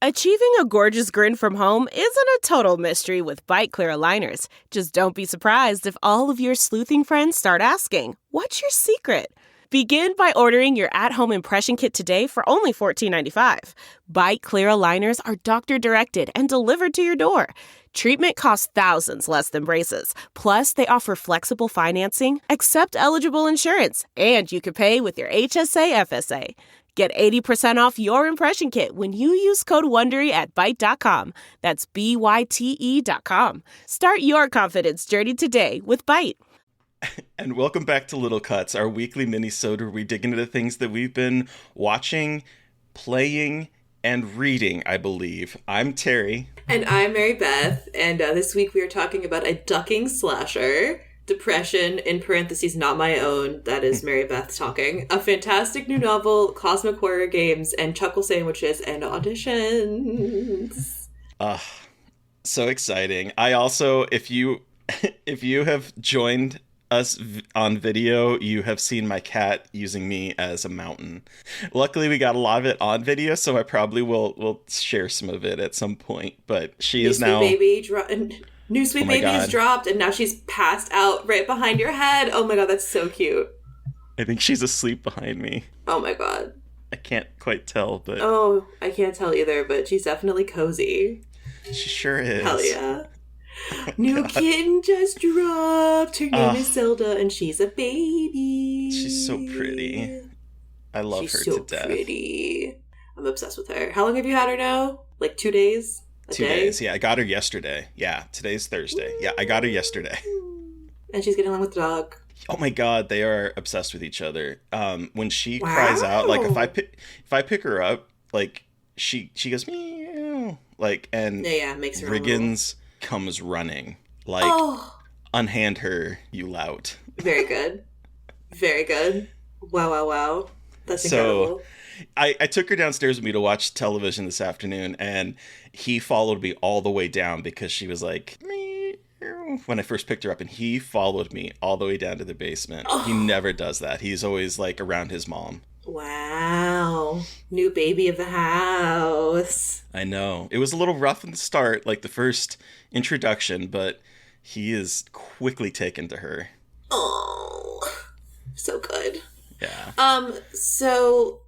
Achieving a gorgeous grin from home isn't a total mystery with Bite Clear aligners. Just don't be surprised if all of your sleuthing friends start asking, "What's your secret?" Begin by ordering your at-home impression kit today for only $14.95. Bite Clear aligners are doctor-directed and delivered to your door. Treatment costs thousands less than braces. Plus, they offer flexible financing, accept eligible insurance, and you can pay with your HSA FSA. Get 80% off your impression kit when you use code WONDERY at Byte.com. That's BYTE.com. Start your confidence journey today with Byte. And welcome back to Little Cuts, our weekly mini-sode where we dig into the things that we've been watching, playing, and reading, I believe. I'm Terry. And I'm Mary Beth, and this week we are talking about a ducking slasher, Depression, in parentheses, not my own, that is Mary Beth talking, a fantastic new novel, cosmic horror games, and chuckle sandwiches and auditions. So exciting. I also, if you have joined us on video, you have seen my cat using me as a mountain. Luckily, we got a lot of it on video, so I probably will share some of it at some point. But she is now... New Sweet Baby is dropped, and now she's passed out right behind your head. Oh my god, that's so cute. I think she's asleep behind me. Oh my god. I can't quite tell, but... Oh, I can't tell either, but she's definitely cozy. She sure is. Hell yeah. Oh, New God. kitten just dropped. Her name is Zelda, and she's a baby. She's so pretty. I love her to death. She's so pretty. I'm obsessed with her. How long have you had her now? Like 2 days? 2 days, yeah. I got her yesterday. Yeah, today's Thursday. Yeah, I got her yesterday. And she's getting along with the dog. Oh my god, they are obsessed with each other. When she cries out, like if I pick her up, like she goes meow, like, and makes her Riggins comes running, like unhand her, you lout. Very good, very good. Wow. That's incredible. I took her downstairs with me to watch television this afternoon, and he followed me all the way down because she was like, meow, when I first picked her up, and he followed me all the way down to the basement. He never does that. He's always like around his mom. Wow. New baby of the house. I know. It was a little rough in the start, like the first introduction, but he is quickly taken to her. Oh, so good. Yeah. So...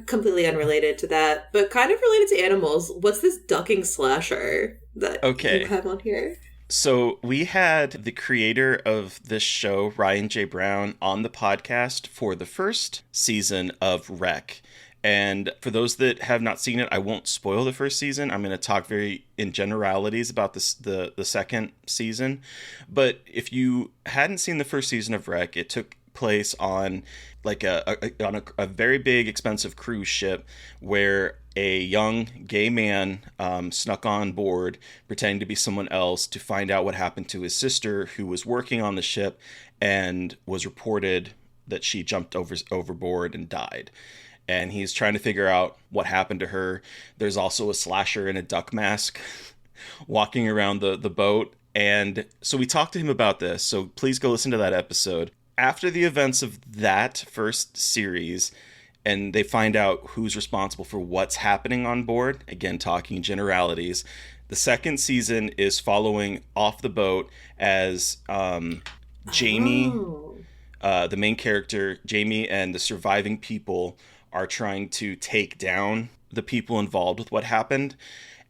completely unrelated to that, but kind of related to animals. What's this ducking slasher that you have on here? So we had the creator of this show, Ryan J. Brown, on the podcast for the first season of Wreck. And for those that have not seen it, I won't spoil the first season. I'm going to talk very in generalities about the second season. But if you hadn't seen the first season of Wreck, it took place on like a very big expensive cruise ship where a young gay man snuck on board pretending to be someone else to find out what happened to his sister, who was working on the ship, and was reported that she jumped overboard and died. And he's trying to figure out what happened to her. There's also a slasher in a duck mask walking around the boat. And so we talked to him about this, so please go listen to that episode. After the events of that first series, and they find out who's responsible for what's happening on board, again, talking generalities, the second season is following off the boat as Jamie, the main character, Jamie, and the surviving people are trying to take down the people involved with what happened.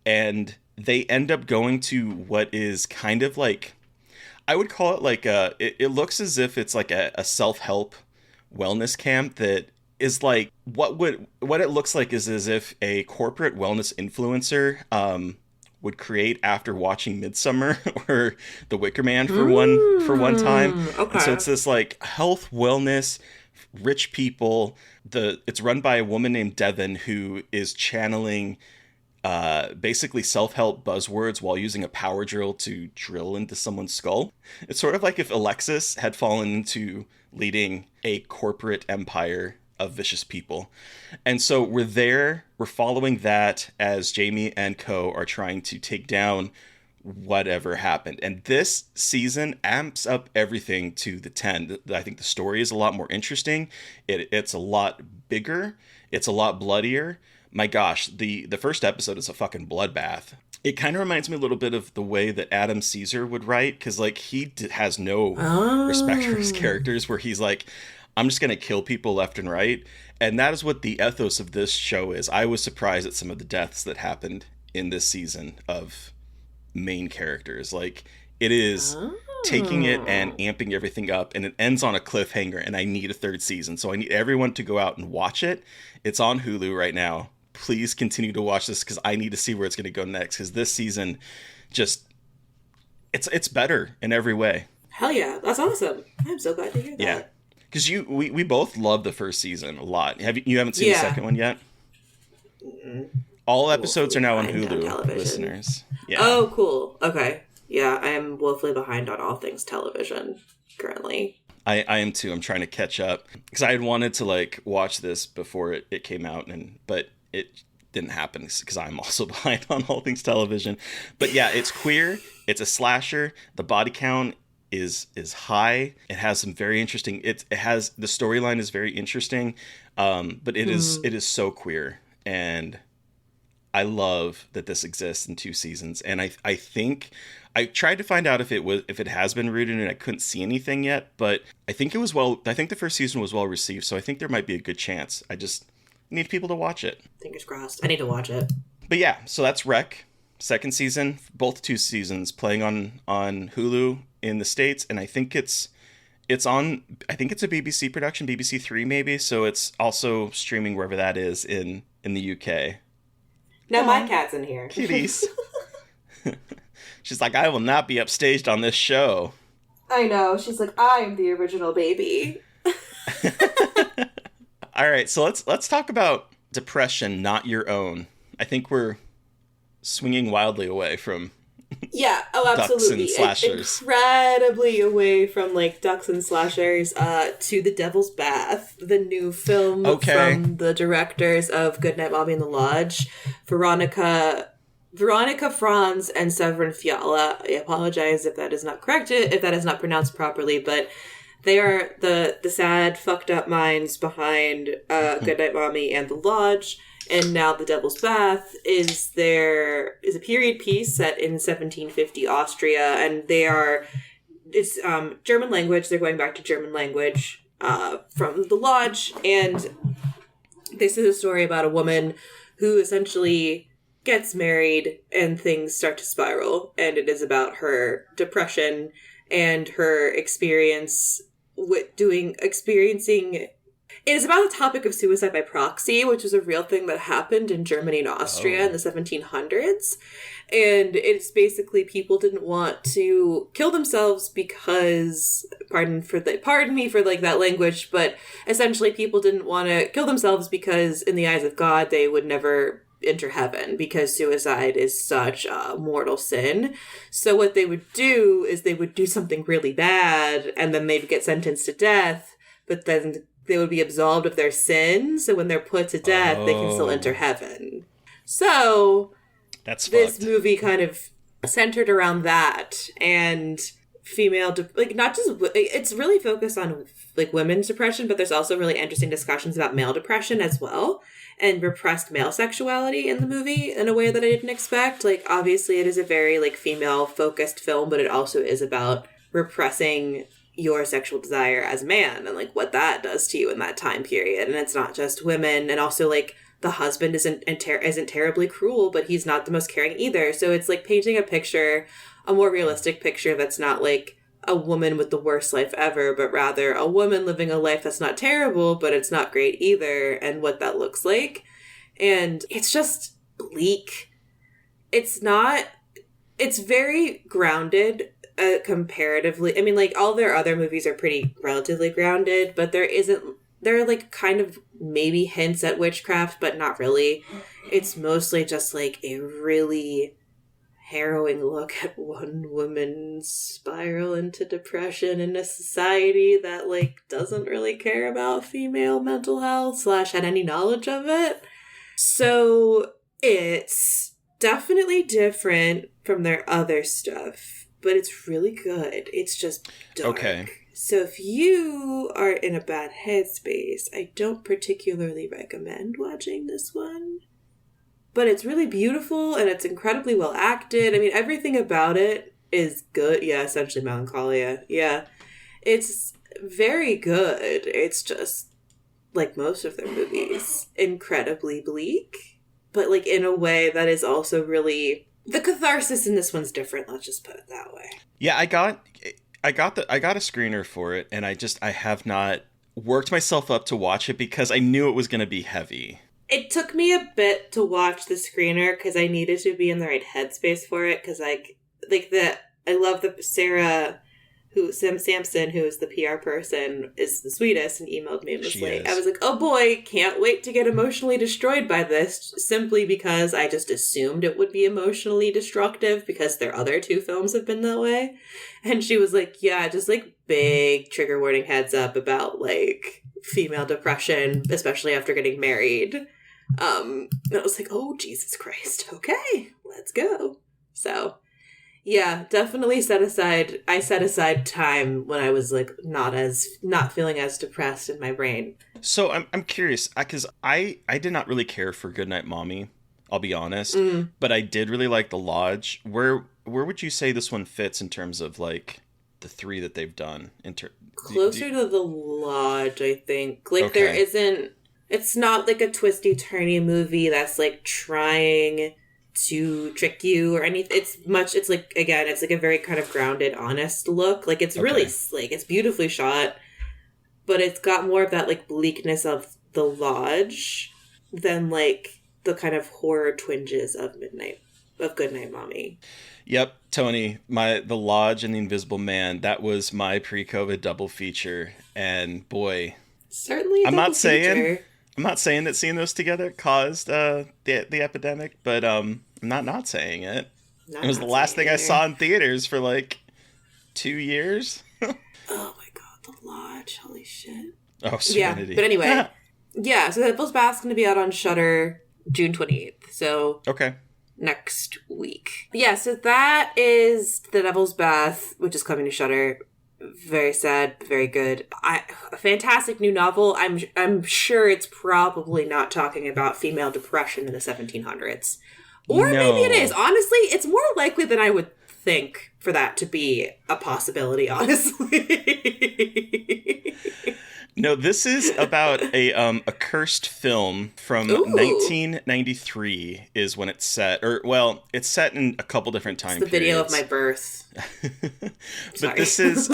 And they end up going to what is kind of like... I would call it like it looks as if it's like a self-help wellness camp that is like what it looks like is as if a corporate wellness influencer would create after watching Midsummer or The Wicker Man for one time. Okay. And so it's this like health, wellness, rich people. It's run by a woman named Devin who is channeling basically self-help buzzwords while using a power drill to drill into someone's skull. It's sort of like if Alexis had fallen into leading a corporate empire of vicious people. And so we're following that as Jamie and co are trying to take down whatever happened. And this season amps up everything to the 10. I think the story is a lot more interesting. It's a lot bigger. It's a lot bloodier. my gosh, the first episode is a fucking bloodbath. It kind of reminds me a little bit of the way that Adam Caesar would write, because like he has no respect for his characters, where he's like, I'm just going to kill people left and right. And that is what the ethos of this show is. I was surprised at some of the deaths that happened in this season of main characters. Like, it is taking it and amping everything up, and it ends on a cliffhanger, and I need a third season. So I need everyone to go out and watch it. It's on Hulu right now. Please continue to watch this, because I need to see where it's going to go next, because this season just it's better in every way. Hell yeah, that's awesome. I'm so glad to hear that. Yeah, because we both love the first season a lot. You haven't seen the second one yet? Mm-mm. All episodes are now on Hulu, listeners. Yeah. Oh, cool. Okay. Yeah, I am woefully behind on all things television currently. I am too. I'm trying to catch up, because I had wanted to like watch this before it came out, but it didn't happen because I'm also behind on all things television. But yeah, it's queer. It's a slasher. The body count is high. It has some very interesting. It has, the storyline is very interesting, but it is so queer, and I love that this exists in 2 seasons. And I think I tried to find out if it has been rooted, and I couldn't see anything yet. But I think I think the first season was well received, so I think there might be a good chance. I just need people to watch it. Fingers crossed. I need to watch it. But yeah, so that's Rec, second season, both 2 seasons, playing on Hulu in the States, and I think it's a BBC production, BBC 3 maybe, so it's also streaming wherever that is in the UK. Now my cat's in here. Kitties. She's like, I will not be upstaged on this show. I know. She's like, I am the original baby. All right, so let's talk about depression, not your own. I think we're swinging wildly away from absolutely. Ducks and slashers. Incredibly away from like Ducks and Slashers to The Devil's Bath, the new film from the directors of Goodnight Mommy and the Lodge, Veronica Franz and Severin Fiala. I apologize if that is not correct, if that is not pronounced properly, but they are the sad, fucked up minds behind Goodnight Mommy and The Lodge. And now The Devil's Bath is a period piece set in 1750 Austria, and it's German language. They're going back to German language from The Lodge, and this is a story about a woman who essentially gets married and things start to spiral, and it is about her depression and her experience experiencing. It is about the topic of suicide by proxy, which is a real thing that happened in Germany and Austria in the 1700s. And it's basically people didn't want to kill themselves because, pardon me for like that language, but essentially people didn't want to kill themselves because in the eyes of God, they would never enter heaven because suicide is such a mortal sin. So what they would do is they would do something really bad and then they'd get sentenced to death, but then they would be absolved of their sins. So when they're put to death, they can still enter heaven. So this movie kind of centered around that and female, not just, it's really focused on like women's depression, but there's also really interesting discussions about male depression as well and repressed male sexuality in the movie in a way that I didn't expect. Like, obviously it is a very like female focused film, but it also is about repressing your sexual desire as a man and like what that does to you in that time period. And it's not just women, and also like the husband isn't terribly cruel, but he's not the most caring either. So it's like painting a more realistic picture that's not like a woman with the worst life ever, but rather a woman living a life that's not terrible, but it's not great either, and what that looks like. And it's just bleak. It's very grounded. Comparatively, I mean, like all their other movies are pretty relatively grounded, but there are like kind of maybe hints at witchcraft, but not really. It's mostly just like a really harrowing look at one woman's spiral into depression in a society that like doesn't really care about female mental health / had any knowledge of it. So it's definitely different from their other stuff. But it's really good. It's just dark. Okay. So if you are in a bad headspace, I don't particularly recommend watching this one. but it's really beautiful and it's incredibly well acted. I mean, everything about it is good. Yeah, essentially Melancholia. Yeah. It's very good. It's just, like most of their movies, incredibly bleak, but like in a way that is also really... The catharsis in this one's different, let's just put it that way. Yeah, I got a screener for it, and I have not worked myself up to watch it because I knew it was going to be heavy. It took me a bit to watch the screener because I needed to be in the right headspace for it, because I love the Sarah Sampson, who is the PR person, is the sweetest and emailed me and was like, I was like, oh boy, can't wait to get emotionally destroyed by this, simply because I just assumed it would be emotionally destructive because their other two films have been that way. And she was like, yeah, just like big trigger warning heads up about like female depression, especially after getting married. And I was like, oh, Jesus Christ. Okay, let's go. So... yeah, definitely set aside time when I was like not feeling as depressed in my brain. So I'm curious because I did not really care for Goodnight Mommy, I'll be honest, but I did really like The Lodge. Where would you say this one fits in terms of like the three that they've done? Closer to The Lodge, I think. Like okay. It's not like a twisty turny movie that's like trying to trick you or anything. It's like, again, it's like a very kind of grounded, honest look. Like it's really slick. It's beautifully shot, but it's got more of that like bleakness of The Lodge than like the kind of horror twinges of Goodnight Mommy. Yep, Tony, The Lodge and The Invisible Man, that was my pre-COVID double feature, and boy, certainly I'm not saying that seeing those together caused the epidemic, but I'm not saying it. It was the last thing I saw in theaters for like 2 years. Oh my god, The Lodge, holy shit. Oh, Serenity. Yeah, but anyway, yeah, so Devil's Bath's going to be out on Shudder June 28th, so okay, next week. Yeah, so that is The Devil's Bath, which is coming to Shudder. Very sad, very good. A fantastic new novel. I'm sure it's probably not talking about female depression in the 1700s. Or maybe it is. Honestly, it's more likely than I would think for that to be a possibility, honestly. No, this is about a cursed film from 1993 is when it's set. Or, well, it's set in a couple different time periods. It's the video of my birth. But this is...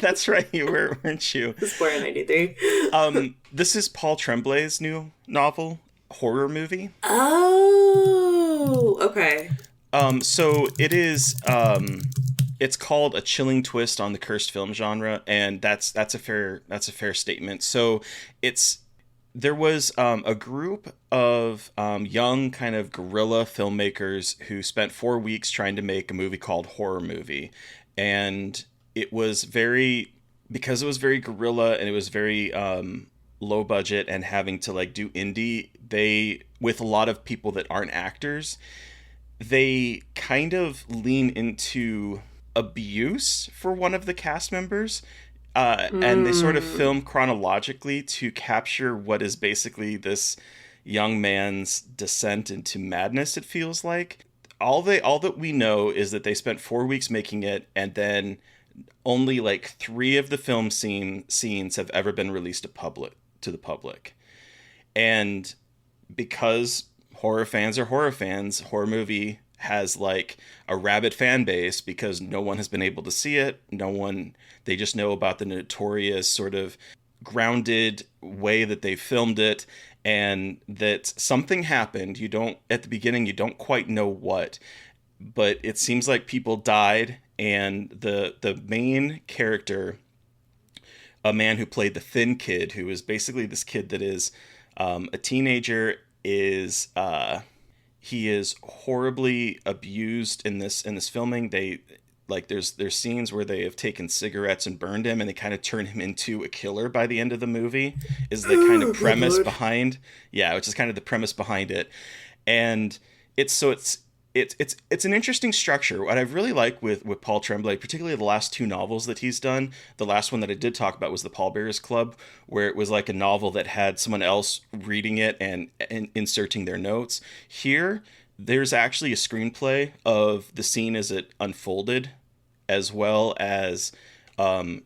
that's right, you weren't you? I was born in 93. This is Paul Tremblay's new novel, horror movie. Oh, okay. So it is... it's called A Chilling Twist on the Cursed Film Genre, and that's a fair statement. So there was a group of young kind of guerrilla filmmakers who spent 4 weeks trying to make a movie called Horror Movie, and because it was very guerrilla and it was very low budget and having to like do indie, with a lot of people that aren't actors, they kind of lean into abuse for one of the cast members, and they sort of film chronologically to capture what is basically this young man's descent into madness. It feels like all that we know is that they spent 4 weeks making it, and then only like 3 of the film scenes have ever been released to the public. And because horror fans are horror fans, Horror Movie has like a rabid fan base because no one has been able to see it. They just know about the notorious sort of grounded way that they filmed it, and that something happened. At the beginning, you don't quite know what, but it seems like people died, and the main character, a man who played the thin kid, who is basically this kid that is a teenager, he is horribly abused in this filming. There's scenes where they have taken cigarettes and burned him, and they kind of turn him into a killer by the end of the movie, is the kind of premise behind. Yeah, which is kind of the premise behind it. And it's it's an interesting structure. What I really like with Paul Tremblay, particularly the last two novels that he's done, the last one that I did talk about was the Pallbearers Club, where it was like a novel that had someone else reading it and inserting their notes. Here, there's actually a screenplay of the scene as it unfolded, as well as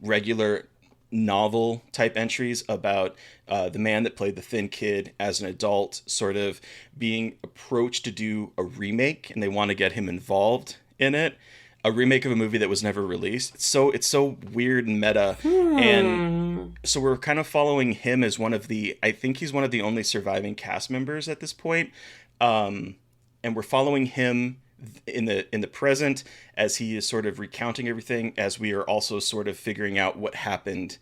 regular novel type entries about the man that played the Thin Kid as an adult sort of being approached to do a remake, and they want to get him involved in it. A remake of a movie that was never released. It's so weird and meta. And so we're kind of following him as I think he's one of the only surviving cast members at this point. And we're following him in the present as he is sort of recounting everything, as we are also sort of figuring out what happened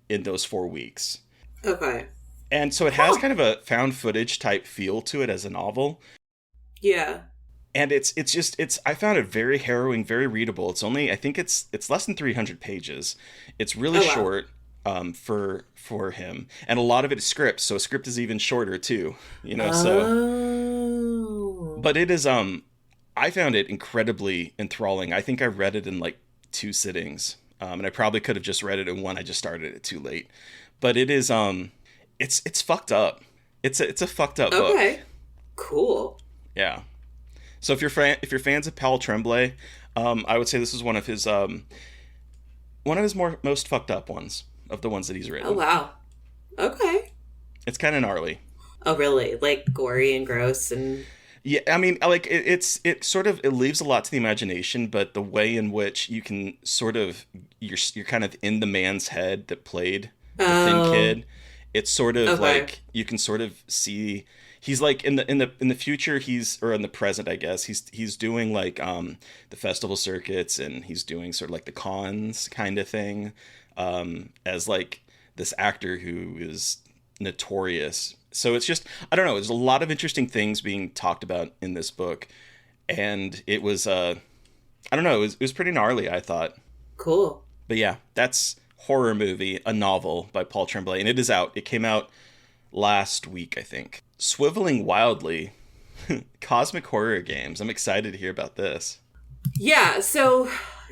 in those 4 weeks. Okay. And so it has kind of a found footage type feel to it as a novel. Yeah. And I found it very harrowing, very readable. I think it's less than 300 pages. It's really short for him. And a lot of it is script, so script is even shorter too, so. But it is I found it incredibly enthralling. I think I read it in like 2 sittings. And I probably could have just read it in one. I just started it too late. But it is it's fucked up. It's a fucked up book. Okay. Cool. Yeah. So if you're fans of Paul Tremblay, I would say this is one of his most fucked up ones of the ones that he's written. Oh wow. Okay. It's kind of gnarly. Oh really? Like gory and gross and. Yeah, I mean, like it leaves a lot to the imagination, but the way in which you can sort of you're kind of in the man's head that played the Thin Kid. It's sort of like you can sort of see he's like in the future or in the present, I guess he's doing like the festival circuits, and he's doing sort of like the cons kind of thing as like this actor who is notorious. So it's just, I don't know, there's a lot of interesting things being talked about in this book, and it was I don't know, it was pretty gnarly, I thought. Cool. But yeah, that's Horror Movie, a novel by Paul Tremblay, and it is out. It came out last week, I think. Swiveling Wildly, Cosmic Horror Games. I'm excited to hear about this. Yeah, so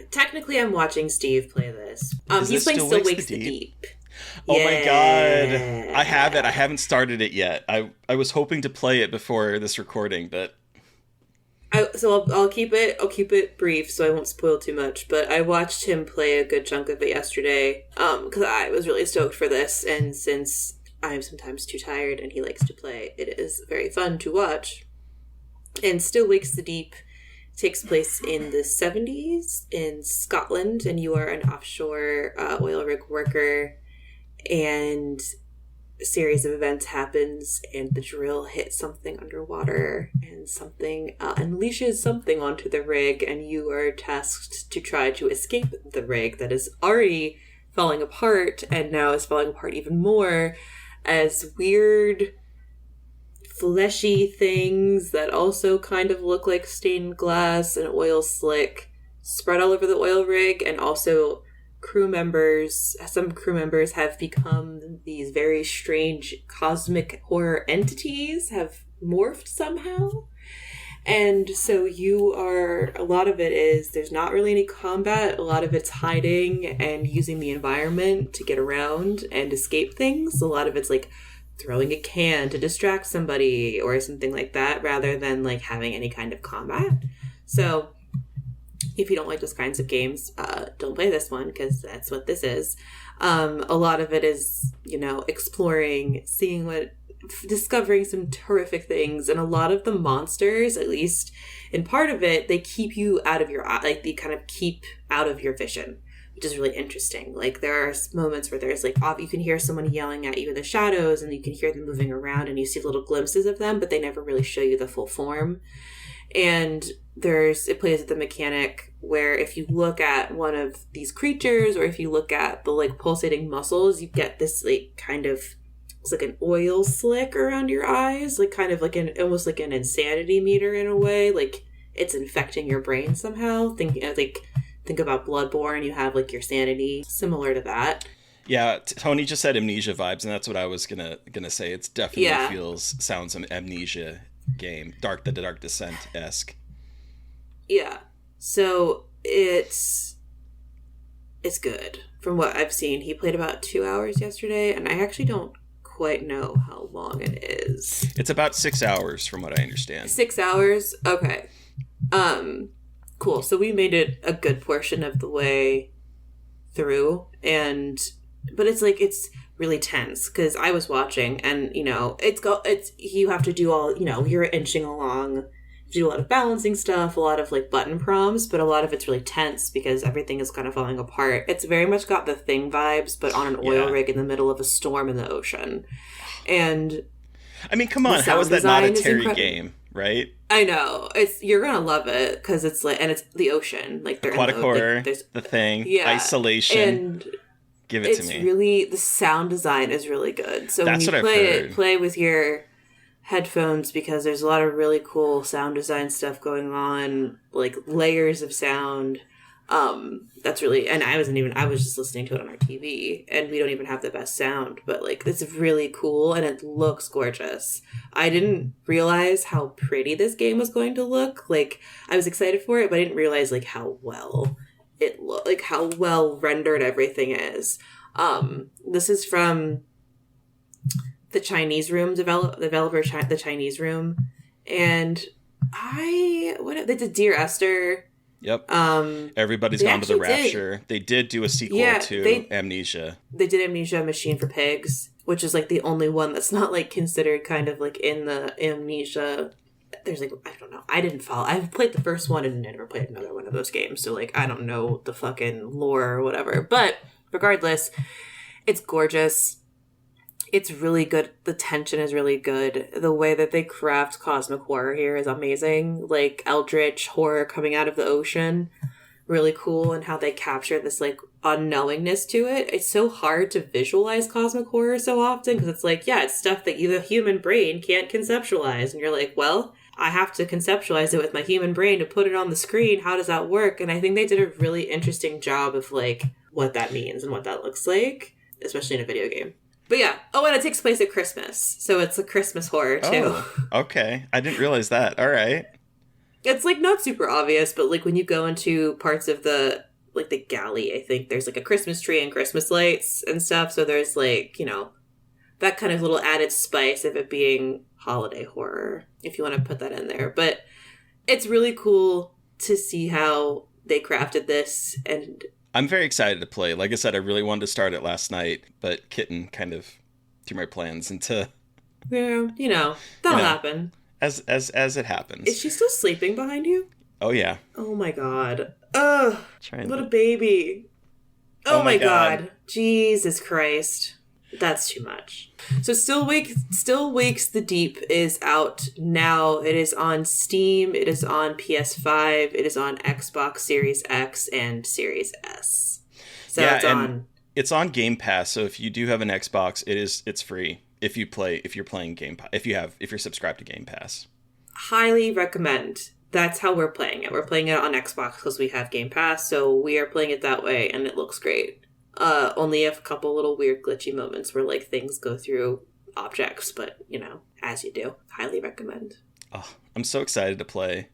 technically I'm watching Steve play this. He's playing Still Wakes the Deep. Oh my god. I have it. I haven't started it yet. I was hoping to play it before this recording, but I'll keep it brief so I won't spoil too much, but I watched him play a good chunk of it yesterday because I was really stoked for this, and since I'm sometimes too tired and he likes to play, it is very fun to watch. And Still Wakes the Deep takes place in the 70s in Scotland, and you are an offshore oil rig worker, and a series of events happens, and the drill hits something underwater, and something unleashes something onto the rig, and you are tasked to try to escape the rig that is already falling apart, and now is falling apart even more as weird fleshy things that also kind of look like stained glass and oil slick spread all over the oil rig, and also some crew members have become these very strange cosmic horror entities, have morphed somehow. And so a lot of it is, there's not really any combat. A lot of it's hiding and using the environment to get around and escape things. A lot of it's like throwing a can to distract somebody or something like that, rather than like having any kind of combat. So if you don't like those kinds of games, don't play this one, because that's what this is. A lot of it is, exploring, discovering some terrific things. And a lot of the monsters, at least in part of it, they keep you out of your eye, like they kind of keep out of your vision, which is really interesting. Like there are moments where there's like, you can hear someone yelling at you in the shadows, and you can hear them moving around, and you see little glimpses of them, but they never really show you the full form. And it plays with the mechanic where if you look at one of these creatures, or if you look at the like pulsating muscles, you get this like kind of, it's like an oil slick around your eyes, like kind of like almost like an insanity meter in a way, like it's infecting your brain somehow. Think about Bloodborne, you have like your sanity, similar to that. Yeah, Tony just said amnesia vibes, and that's what I was gonna say. It's definitely sounds an amnesia game, the Dark Descent-esque. Yeah. So it's good. From what I've seen, he played about 2 hours yesterday, and I actually don't quite know how long it is. It's about 6 hours from what I understand. 6 hours? Okay. Cool. So we made it a good portion of the way through, but it's really tense because I was watching, and it's you have to do all, you're inching along, do a lot of balancing stuff, a lot of like button prompts, but a lot of it's really tense because everything is kind of falling apart. It's very much got the Thing vibes, but on an oil rig in the middle of a storm in the ocean. And I mean, come on, how is that not a Terry game, right? I know. You're gonna love it because it's like, and it's the ocean, like they're aquatic horror, the Thing, isolation. And give it to me. It's really, the sound design is really good. So that's when you play with your headphones, because there's a lot of really cool sound design stuff going on, like layers of sound. That's really, and I was just listening to it on our TV, and we don't even have the best sound, but like it's really cool and it looks gorgeous. I didn't realize how pretty this game was going to look. Like, I was excited for it, but I didn't realize like how well it looked, like how well rendered everything is. This is from the Chinese Room developer, the Chinese Room, and they did Dear Esther. Yep. Everybody's Gone to the Rapture. They did do a sequel to Amnesia. They did Amnesia: Machine for Pigs, which is like the only one that's not like considered kind of like in the Amnesia. There's like, I don't know. I didn't follow. I've played the first one and never played another one of those games. So like, I don't know the fucking lore or whatever. But regardless, it's gorgeous. It's really good. The tension is really good. The way that they craft cosmic horror here is amazing. Like eldritch horror coming out of the ocean. Really cool. And how they capture this like unknowingness to it. It's so hard to visualize cosmic horror so often because it's like, yeah, it's stuff that the human brain can't conceptualize. And you're like, well, I have to conceptualize it with my human brain to put it on the screen. How does that work? And I think they did a really interesting job of like what that means and what that looks like, especially in a video game. But yeah. Oh, and it takes place at Christmas. So it's a Christmas horror, too. Oh, okay. I didn't realize that. All right. It's, like, not super obvious, but, like, when you go into parts of the galley, I think there's, like, a Christmas tree and Christmas lights and stuff. So there's, like, that kind of little added spice of it being holiday horror, if you want to put that in there. But it's really cool to see how they crafted this, and I'm very excited to play. Like I said, I really wanted to start it last night, but Kitten kind of threw my plans into... Yeah, that'll happen. As it happens. Is she still sleeping behind you? Oh, yeah. Oh, my God. Ugh, what a baby. Oh, my God. Jesus Christ. That's too much. So Still Wakes the Deep is out now. It is on Steam. It is on PS5. It is on Xbox Series X and Series S. So yeah, it's on Game Pass. So if you do have an Xbox, it's free if you're playing Game Pass, if you're subscribed to Game Pass. Highly recommend. That's how we're playing it. We're playing it on Xbox because we have Game Pass, so we are playing it that way, and it looks great. Only a couple little weird glitchy moments where like things go through objects, but as you do. Highly recommend. Oh, I'm so excited to play.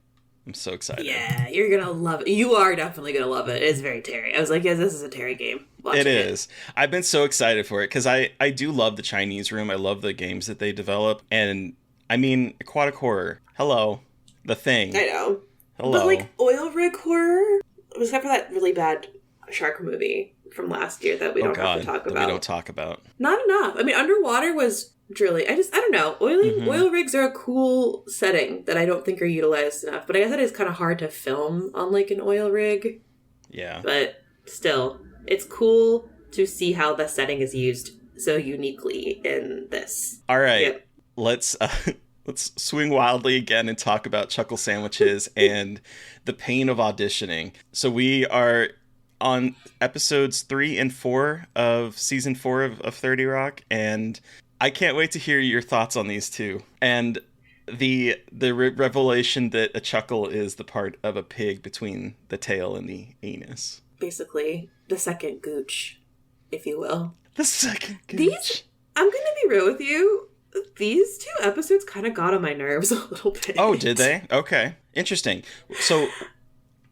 I'm so excited. Yeah, you're gonna love it. You are definitely gonna love it. It's very Terry. I was like, yes, this is a Terry game. It is. I've been so excited for it because I do love the Chinese Room. I love the games that they develop, and I mean, aquatic horror. Hello, the Thing. I know. Hello. But like oil rig horror, except for that really bad shark movie from last year that we don't have to talk about. We don't talk about. Not enough. I mean, underwater was drilling. I don't know. Oil rigs are a cool setting that I don't think are utilized enough. But I guess it is kind of hard to film on like an oil rig. Yeah. But still, it's cool to see how the setting is used so uniquely in this. All right. Yep. Let's swing wildly again and talk about chuckle sandwiches and the pain of auditioning. So we are on episodes 3 and 4 of season 4 of 30 Rock, and I can't wait to hear your thoughts on these two. And the revelation that a chuckle is the part of a pig between the tail and the anus. Basically, the second gooch, if you will. The second gooch. I'm going to be real with you. These 2 episodes kind of got on my nerves a little bit. Oh, did they? Okay. Interesting. So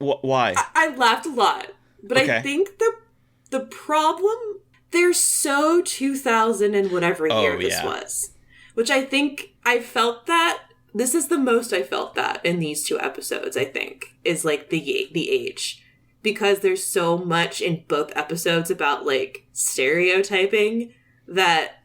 Why? I laughed a lot, but Okay. I think the problem, they're so 2000 and whatever year this was, which I think I felt that this is the most I felt that in these two episodes. I think is like the age, because there's so much in both episodes about like stereotyping that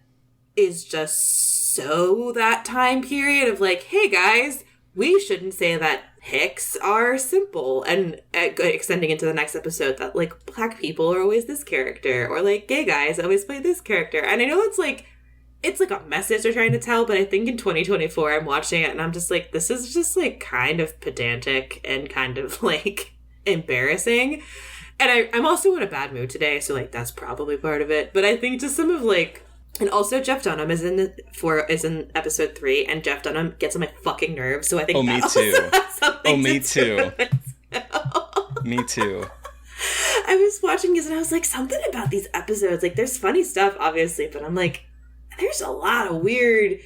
is just so that time period of like, hey guys, we shouldn't say that Hicks are simple, and extending into the next episode that like black people are always this character, or like gay guys always play this character. And I know it's like a message they're trying to tell, but I think in 2024 I'm watching it and I'm just like, this is just like kind of pedantic and kind of like embarrassing. And I'm also in a bad mood today, so like that's probably part of it. But I think just some of like, and also Jeff Dunham is in episode 3, and Jeff Dunham gets on my fucking nerves. So I think me too. Me too. Me too. I was watching this and I was like, something about these episodes, like there's funny stuff obviously, but I'm like, there's a lot of weird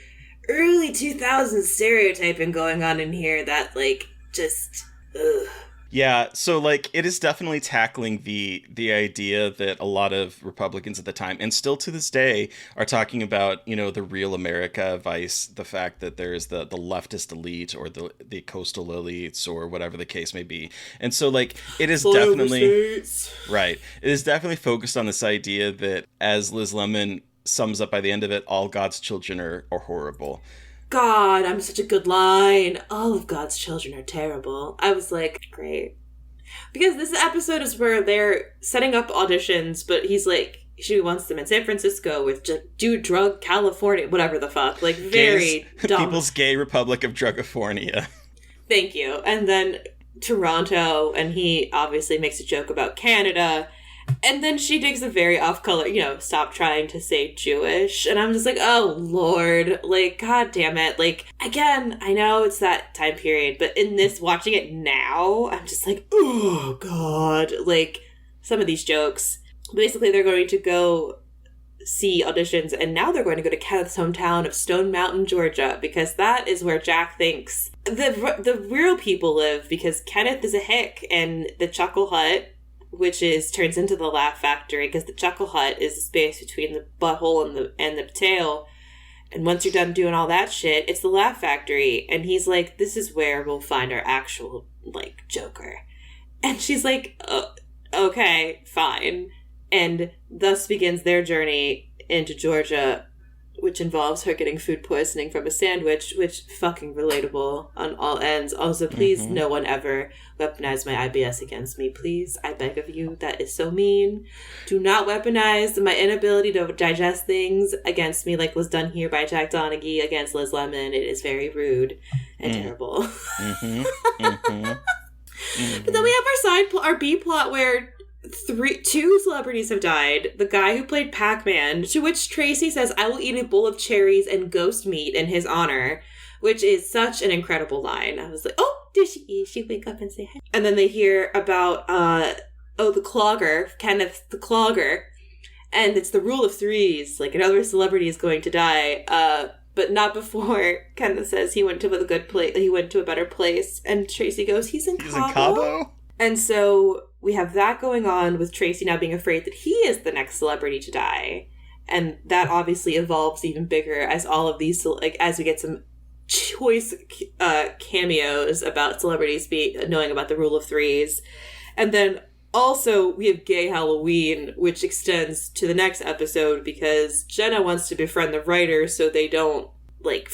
early 2000s stereotyping going on in here that like just ugh. Yeah, so like it is definitely tackling the idea that a lot of Republicans at the time, and still to this day, are talking about, you know, the real America vice, the fact that there's the leftist elite or the coastal elites or whatever the case may be. And so like it is definitely right. It is definitely focused on this idea that, as Liz Lemon sums up by the end of it, all God's children are horrible. God, I'm such a good line. All of God's children are terrible. I was like, great. Because this episode is where they're setting up auditions, but he's like, she wants them in San Francisco with Dude Drug California, whatever the fuck. Like, very dumb. People's Gay Republic of Drugifornia. Thank you. And then Toronto, and he obviously makes a joke about Canada. And then she digs a very off-color, you know, stop trying to say Jewish. And I'm just like, oh, Lord. Like, God damn it. Like, again, I know it's that time period, but in this, watching it now, I'm just like, oh, God. Like, some of these jokes. Basically, they're going to go see auditions, and now they're going to go to Kenneth's hometown of Stone Mountain, Georgia, because that is where Jack thinks the real people live, because Kenneth is a hick, and the Chuckle Hut, which turns into the Laugh Factory, because the Chuckle Hut is the space between the butthole and the tail. And once you're done doing all that shit, it's the Laugh Factory. And he's like, this is where we'll find our actual, like, Joker. And she's like, oh, okay, fine. And thus begins their journey into Georgia, which involves her getting food poisoning from a sandwich, which fucking relatable on all ends. Also, please, no one ever weaponize my IBS against me, please. I beg of you. That is so mean. Do not weaponize my inability to digest things against me, like was done here by Jack Donaghy against Liz Lemon. It is very rude and terrible. But then we have our B plot where two celebrities have died. The guy who played Pac-Man, to which Tracy says, I will eat a bowl of cherries and ghost meat in his honor, which is such an incredible line. I was like, oh, did she wake up and say hi? And then they hear about, the clogger, Kenneth the clogger, and it's the rule of threes, like another celebrity is going to die, but not before Kenneth says he went to a better place, and Tracy goes, he's in Cabo? And so we have that going on with Tracy now being afraid that he is the next celebrity to die. And that obviously evolves even bigger as all of these, like, as we get some choice cameos about celebrities knowing about the rule of threes. And then also we have Gay Halloween, which extends to the next episode because Jenna wants to befriend the writer so they don't, like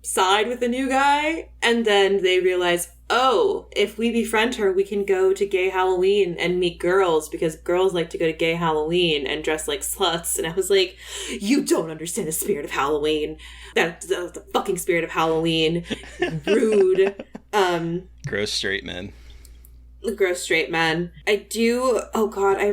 side with the new guy. And then they realize, oh, if we befriend her, we can go to Gay Halloween and meet girls because girls like to go to Gay Halloween and dress like sluts. And I was like, you don't understand the spirit of Halloween. That's the fucking spirit of Halloween. Rude. Gross straight men. Gross straight men. I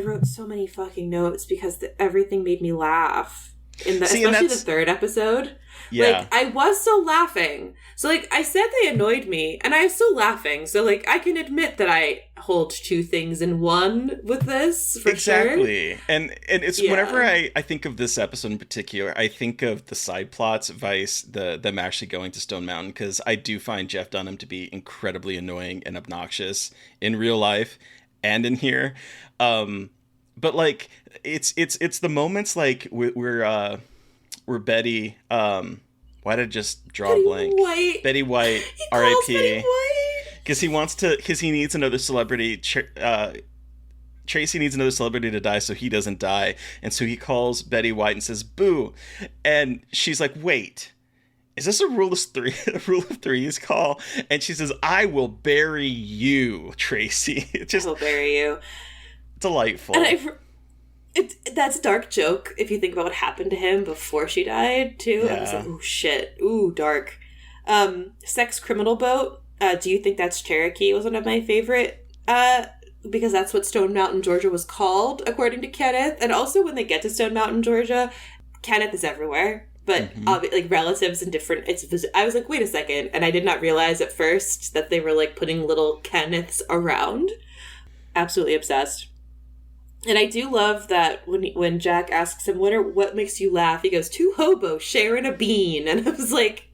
wrote so many fucking notes because everything made me laugh. Especially the third episode. Yeah. Like, I was still laughing. So, like, I said they annoyed me, and I'm still laughing. So, like, I can admit that I hold two things in one with this, for sure. Exactly. And it's whenever I think of this episode in particular, I think of the side plots, Vice, them actually going to Stone Mountain, because I do find Jeff Dunham to be incredibly annoying and obnoxious in real life and in here. But, like, it's the moments, like, where Betty, why did I just draw a blank? White. Betty White, R.I.P. Because he needs another celebrity. Tracy needs another celebrity to die so he doesn't die. And so he calls Betty White and says, boo. And she's like, wait, is this a rule of threes call? And she says, I will bury you, Tracy. I will bury you. Delightful. And that's a dark joke if you think about what happened to him before she died, too. Yeah. I was like, oh, shit. Ooh, dark. Sex Criminal Boat. Do you think that's Cherokee? Was one of my favorite. Because that's what Stone Mountain, Georgia was called, according to Kenneth. And also when they get to Stone Mountain, Georgia, Kenneth is everywhere. But like relatives and different. I was like, wait a second. And I did not realize at first that they were like putting little Kenneths around. Absolutely obsessed. And I do love that when Jack asks him, what makes you laugh? He goes, two hobos sharing a bean. And I was like...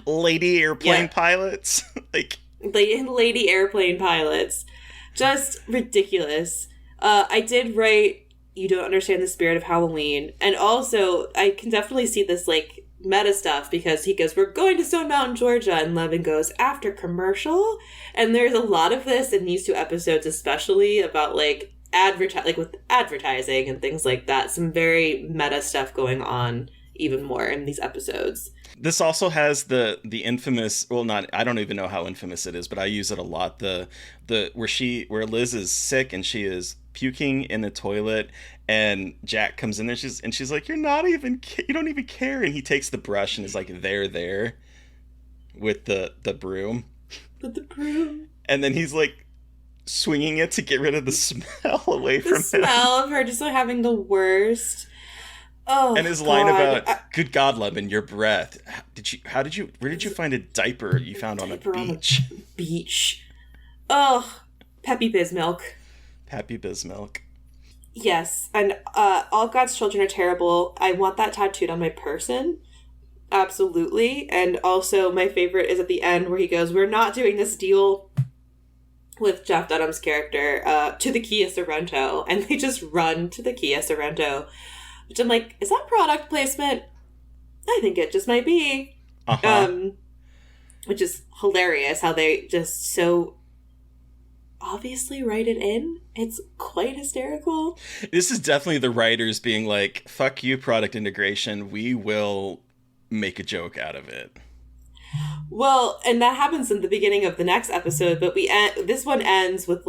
Lady airplane pilots. Like... Lady airplane pilots. Just ridiculous. I did write, you don't understand the spirit of Halloween. And also, I can definitely see this, like, meta stuff, because he goes, we're going to Stone Mountain, Georgia, and Levin goes, after commercial? And there's a lot of this in these two episodes, especially about, like, with advertising and things like that. Some very meta stuff going on even more in these episodes. This also has the infamous, well, not, I don't even know how infamous it is, but I use it a lot. The where Liz is sick and she is puking in the toilet, and Jack comes in there, and she's like, you don't even care, and he takes the brush and is like, there with the broom. With the broom. And then he's like swinging it to get rid of the smell away from him. The smell of her just like having the worst. Oh, and his line about, good God, Lemon, your breath. Where did you find a diaper you found on a beach? Beach. Oh, Peppy Bizmilk. Peppy Bizmilk. Yes, and all God's children are terrible. I want that tattooed on my person. Absolutely. And also my favorite is at the end where he goes, we're not doing this deal with Jeff Dunham's character to the Kia Sorrento. And they just run to the Kia Sorrento. Which I'm like, is that product placement? I think it just might be. Which is hilarious how they just so obviously write it in. It's quite hysterical. This is definitely the writers being like, fuck you, product integration. We will make a joke out of it. Well, and that happens in the beginning of the next episode, but this one ends with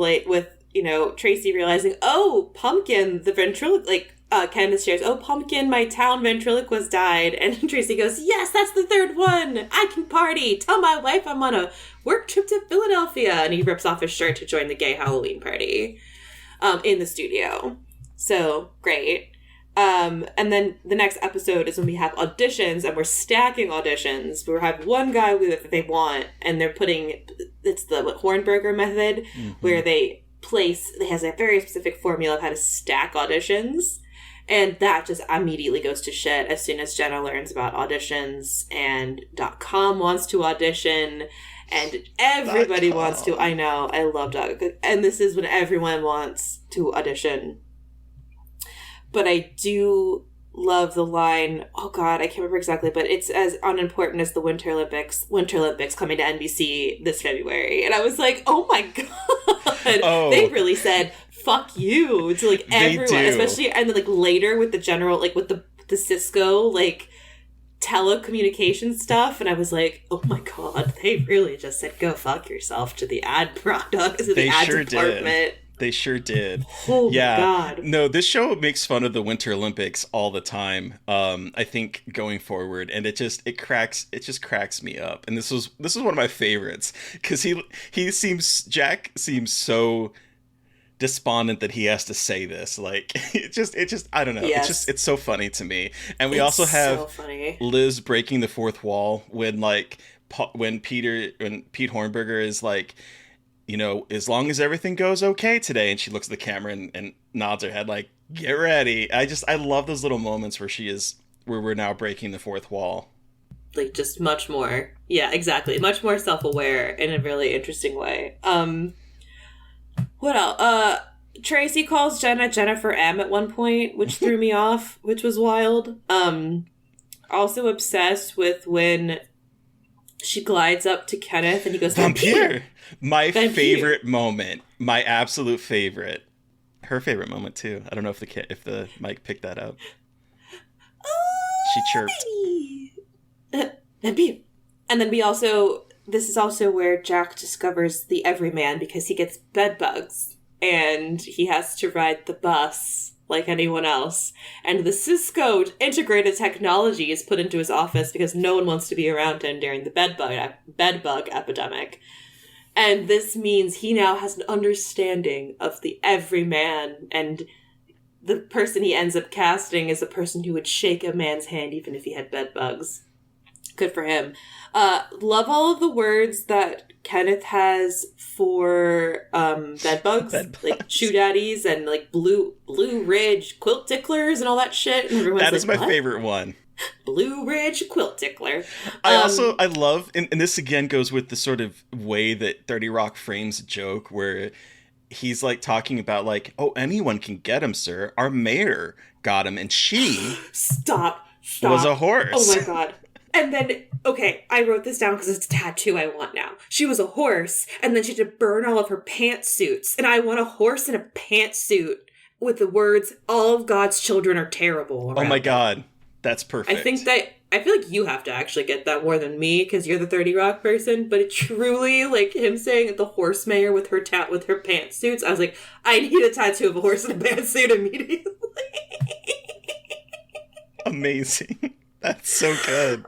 Tracy realizing, oh, Pumpkin, the ventriloquist, Candace shares, oh, Pumpkin, my town ventriloquist died. And Tracy goes, yes, that's the third one. I can party. Tell my wife I'm on a work trip to Philadelphia. And he rips off his shirt to join the gay Halloween party in the studio. So, great. And then the next episode is when we have auditions, and we're stacking auditions. We have one guy that they want, and they're it's the Hornberger method, where they has a very specific formula of how to stack auditions. And that just immediately goes to shit as soon as Jenna learns about auditions, and .com wants to audition, and everybody wants to. I know, I love .com. And this is when everyone wants to audition. But I do love the line, oh God, I can't remember exactly, but it's as unimportant as the Winter Olympics coming to NBC this February. And I was like, oh my God. Oh. They really said, fuck you to like everyone, especially, and then like later with the general, like with the Cisco, like telecommunication stuff. And I was like, oh my God, they really just said, go fuck yourself to the ad product, to the ad department. Did. They sure did. Oh yeah. God. No, this show makes fun of the Winter Olympics all the time. I think going forward, and it just cracks me up. And this is one of my favorites, because Jack seems so despondent that he has to say this. Like, it just I don't know. Yes. It's so funny to me. And we also have so funny. Liz breaking the fourth wall when Pete Hornberger is like, you know, as long as everything goes okay today, and she looks at the camera and nods her head like, get ready. I love those little moments where we're now breaking the fourth wall. Like, just much more. Yeah, exactly. Much more self-aware in a really interesting way. What else? Tracy calls Jenna Jennifer M at one point, which threw me off, which was wild. Also obsessed with when she glides up to Kenneth and he goes, Vampire! My favorite moment. My absolute favorite. Her favorite moment, too. I don't know if the mic picked that up. She chirped. And then this is also where Jack discovers the everyman because he gets bed bugs and he has to ride the bus like anyone else. And the Cisco integrated technology is put into his office because no one wants to be around him during the bed bug epidemic. And this means he now has an understanding of the everyman, and the person he ends up casting is a person who would shake a man's hand even if he had bed bugs. Good for him. Love all of the words that Kenneth has for bed bugs, like shoe daddies and like blue ridge quilt ticklers and all that shit. And everyone's that is like, my favorite one. Blue ridge quilt tickler. I love, and this again goes with the sort of way that 30 Rock frames a joke where he's like talking about like, oh, anyone can get him, sir. Our mayor got him, and she Stop. was a horse. Oh my god. And then, okay, I wrote this down because it's a tattoo I want now. She was a horse, and then she had to burn all of her pantsuits. And I want a horse in a pantsuit with the words, all of God's children are terrible. Oh my god. That's perfect. I feel like you have to actually get that more than me because you're the 30 Rock person, but it truly, like him saying the horse mayor with her pantsuits, I was like, I need a tattoo of a horse in a pantsuit immediately. Amazing. That's so good.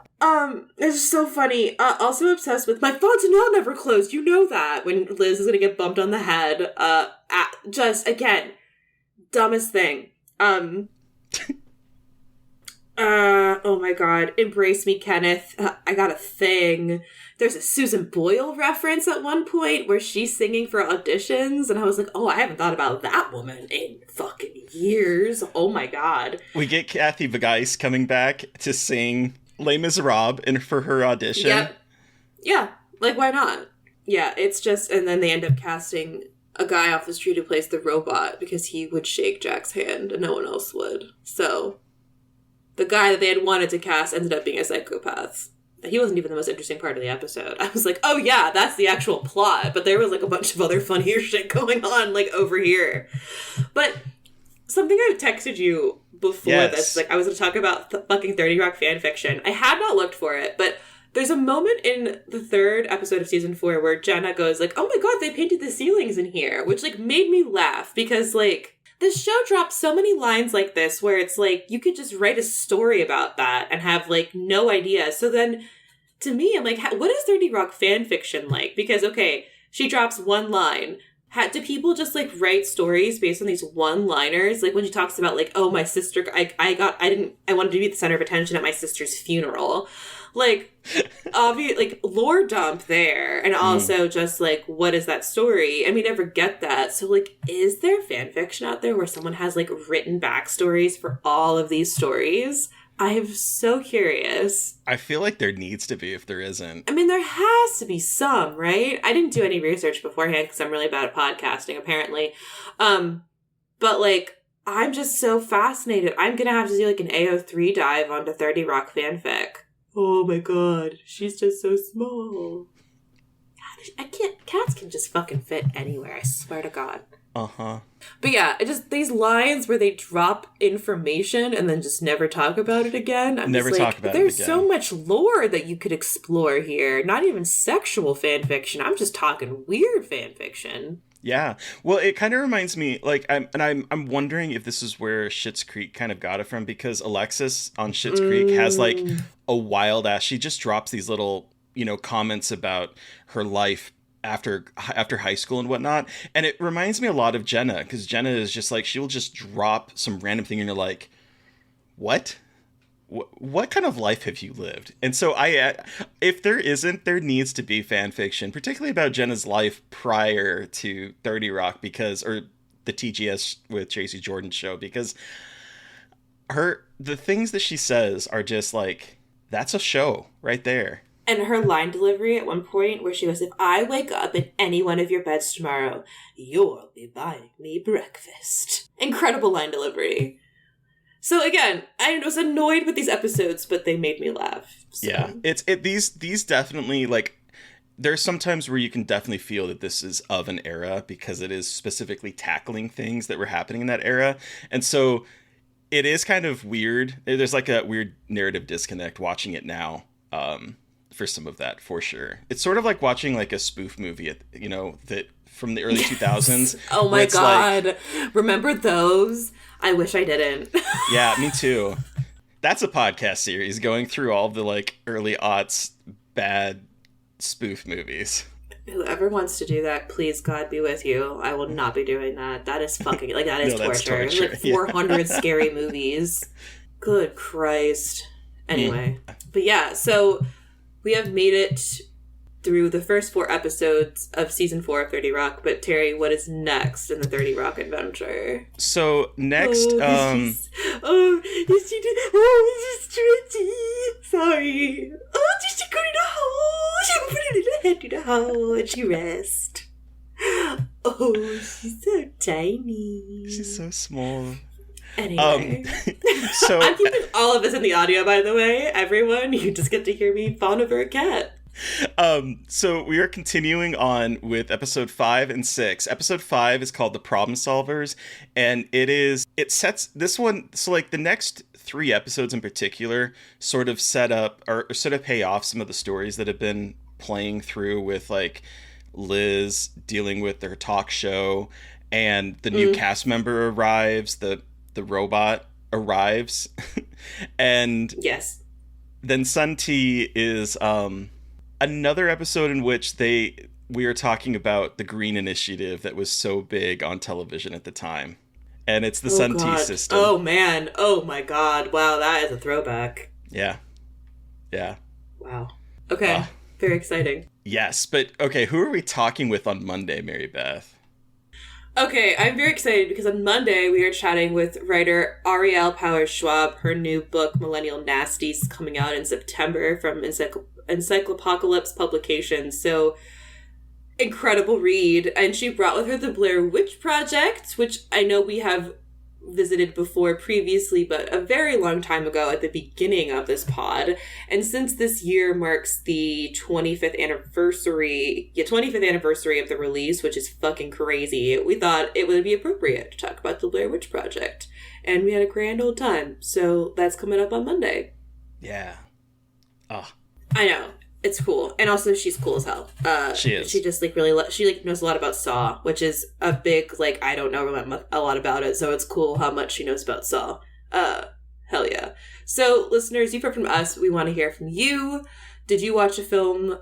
It's so funny. Also obsessed with my Fontanelle never closed. You know that when Liz is gonna get bumped on the head. Just again, dumbest thing. Oh my god. Embrace me, Kenneth. I got a thing. There's a Susan Boyle reference at one point where she's singing for auditions, and I was like, oh, I haven't thought about that woman in fucking years. Oh my god. We get Kathy Vagais coming back to sing Les Miserables for her audition. Yep. Yeah. Like, why not? Yeah, it's just, and then they end up casting a guy off the street who plays the robot because he would shake Jack's hand and no one else would. So the guy that they had wanted to cast ended up being a psychopath. He wasn't even the most interesting part of the episode. I was like, oh yeah, that's the actual plot. But there was like a bunch of other funnier shit going on like over here. But something I texted you before this, like I was going to talk about fucking 30 Rock fan fiction. I had not looked for it, but there's a moment in the third episode of season 4 where Jenna goes like, oh my god, they painted the ceilings in here, which like made me laugh because like this show drops so many lines like this where it's like you could just write a story about that and have like no idea. So then to me, I'm like, what is 30 Rock fan fiction like? Because okay, she drops one line. Do people just like write stories based on these one-liners? Like when she talks about like, oh, my sister, I wanted to be the center of attention at my sister's funeral. Like, obvious, like lore dump there. And also just like, what is that story? And we never get that. So like, is there fan fiction out there where someone has like written backstories for all of these stories? I am so curious. I feel like there needs to be if there isn't. I mean, there has to be some, right? I didn't do any research beforehand because I'm really bad at podcasting, apparently. But, like, I'm just so fascinated. I'm going to have to do, like, an AO3 dive onto 30 Rock fanfic. Oh, my God. She's just so small. God, I can't... Cats can just fucking fit anywhere, I swear to God. Uh-huh. But yeah, it just these lines where they drop information and then just never talk about it again. I'm never just talk like, about it there's again. so much lore that you could explore here. Not even sexual fan fiction. I'm just talking weird fan fiction. Yeah. Well, it kind of reminds me, like, I'm wondering if this is where Schitt's Creek kind of got it from, because Alexis on Schitt's Creek has, like, a wild ass, she just drops these little, you know, comments about her life after high school and whatnot. And it reminds me a lot of Jenna, because Jenna is just like, she'll just drop some random thing and you're like, what? What kind of life have you lived? And so if there isn't, there needs to be fan fiction, particularly about Jenna's life prior to 30 Rock, or the TGS with Tracy Jordan show, because the things that she says are just like, that's a show right there. And her line delivery at one point where she goes, if I wake up in any one of your beds tomorrow, you'll be buying me breakfast. Incredible line delivery. So again, I was annoyed with these episodes, but they made me laugh. So. Yeah, these definitely, like, there's sometimes where you can definitely feel that this is of an era because it is specifically tackling things that were happening in that era. And so it is kind of weird. There's like a weird narrative disconnect watching it now. For some of that, for sure. It's sort of like watching like a spoof movie, that from the early 2000s. Oh my God. Like, remember those? I wish I didn't. Yeah, me too. That's a podcast series going through all the like early aughts bad spoof movies. Whoever wants to do that, please, God be with you. I will not be doing that. That is fucking, like, that is torture. Like 400 scary movies. Good Christ. Anyway. But yeah, so we have made it through the first 4 episodes of season 4 of 30 Rock, but Terry, what is next in the 30 Rock adventure? So next, this is Trinity. Sorry. Oh, just to go to the hole. She put her little head to the hole and she rest. Oh, she's so tiny. She's so small. Anyway, so I'm keeping all of this in the audio, by the way. Everyone, you just get to hear me fawn over a cat. So we are continuing on with episode 5 and 6. Episode 5 is called The Problem Solvers, and it sets this one, so like the next 3 episodes in particular sort of set up or sort of pay off some of the stories that have been playing through with like Liz dealing with their talk show, and the new cast member arrives, the robot arrives, and yes, then Sun T is another episode in which we are talking about the Green Initiative that was so big on television at the time, and it's the Sun T system. Oh man, oh my God, wow, that is a throwback. Yeah. Wow. Okay, very exciting. Yes, but okay, who are we talking with on Monday, Mary Beth? Okay, I'm very excited because on Monday we are chatting with writer Arielle Powers-Schwab. Her new book, Millennial Nasties, coming out in September from Encyclopocalypse Publications. So, incredible read. And she brought with her the Blair Witch Project, which I know we have visited before previously, but a very long time ago at the beginning of this pod. And since this year marks the 25th anniversary of the release, which is fucking crazy, we thought it would be appropriate to talk about the Blair Witch Project. And we had a grand old time. So that's coming up on Monday. Yeah. I know. It's cool. And also she's cool as hell. She is. She just she knows a lot about Saw, which is a big, like, I don't know a lot about it, so it's cool how much she knows about Saw. Hell yeah. So listeners, you've heard from us. We want to hear from you. Did you watch a film,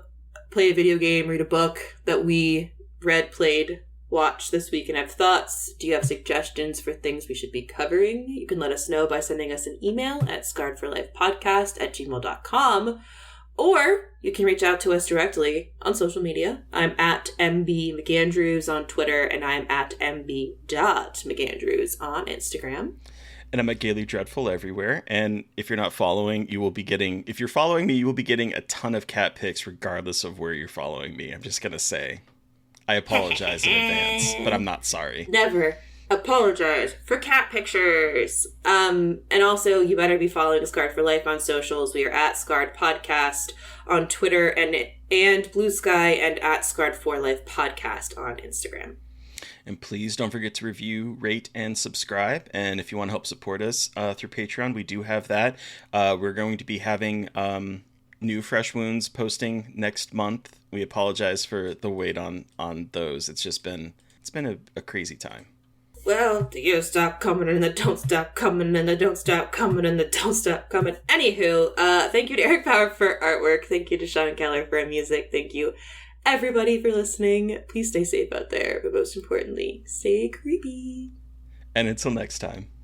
play a video game, read a book that we read, played, watched this week and have thoughts? Do you have suggestions for things we should be covering? You can let us know by sending us an email at scarredforlifepodcast@gmail.com. Or you can reach out to us directly on social media. I'm at MB McAndrews on Twitter, and I'm at MB.McAndrews on Instagram. And I'm at Gaily Dreadful everywhere. And if you're not following, if you're following me, you will be getting a ton of cat pics regardless of where you're following me. I'm just going to say, I apologize in advance, but I'm not sorry. Never apologize for cat pictures. And also, you better be following Scarred for Life on socials. We are at Scarred Podcast on Twitter and Blue Sky, and at Scarred for Life Podcast on Instagram. And please don't forget to review, rate, and subscribe. And if you want to help support us through Patreon, we do have that. We're going to be having new Fresh Wounds posting next month. We apologize for the wait on those. It's been a crazy time. Well, the years stop coming and the don't stop coming and the don't stop coming and the don't stop coming. Anywho, thank you to Eric Power for artwork. Thank you to Sean Keller for music. Thank you, everybody for listening. Please stay safe out there, but most importantly, stay creepy. And until next time.